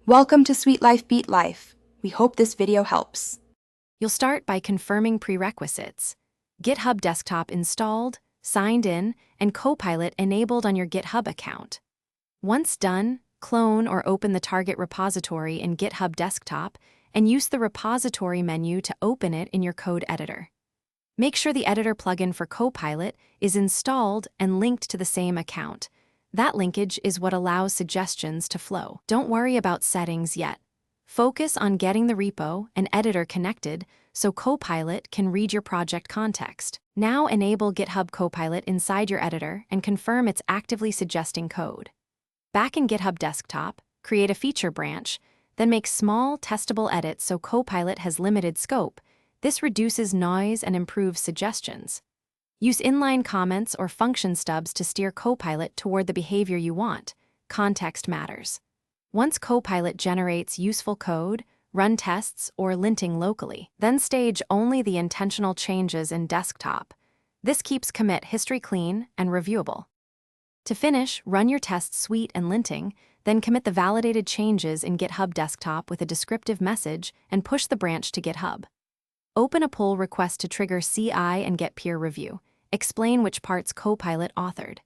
Welcome to Sweet Life Beat Life. We hope this video helps. You'll start by confirming prerequisites. GitHub Desktop installed, signed in, and Copilot enabled on your GitHub account. Once done, clone or open the target repository in GitHub Desktop and use the repository menu to open it in your code editor. Make sure the editor plugin for Copilot is installed and linked to the same account. That linkage is what allows suggestions to flow. Don't worry about settings yet. Focus on getting the repo and editor connected so Copilot can read your project context. Now enable GitHub Copilot inside your editor and confirm it's actively suggesting code. Back in GitHub Desktop, create a feature branch, then make small, testable edits so Copilot has limited scope. This reduces noise and improves suggestions. Use inline comments or function stubs to steer Copilot toward the behavior you want. Context matters. Once Copilot generates useful code, run tests or linting locally. Then stage only the intentional changes in Desktop. This keeps commit history clean and reviewable. To finish, run your test suite and linting, then commit the validated changes in GitHub Desktop with a descriptive message and push the branch to GitHub. Open a pull request to trigger CI and get peer review. Explain which parts Copilot authored.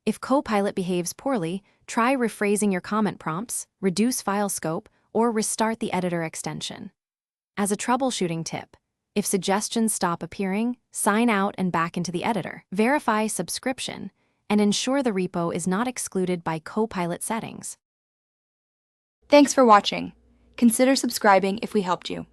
If Copilot behaves poorly, try rephrasing your comment prompts, reduce file scope, or restart the editor extension. As a troubleshooting tip, if suggestions stop appearing, sign out and back into the editor. Verify subscription, and ensure the repo is not excluded by Copilot settings. Thanks for watching. Consider subscribing if we helped you.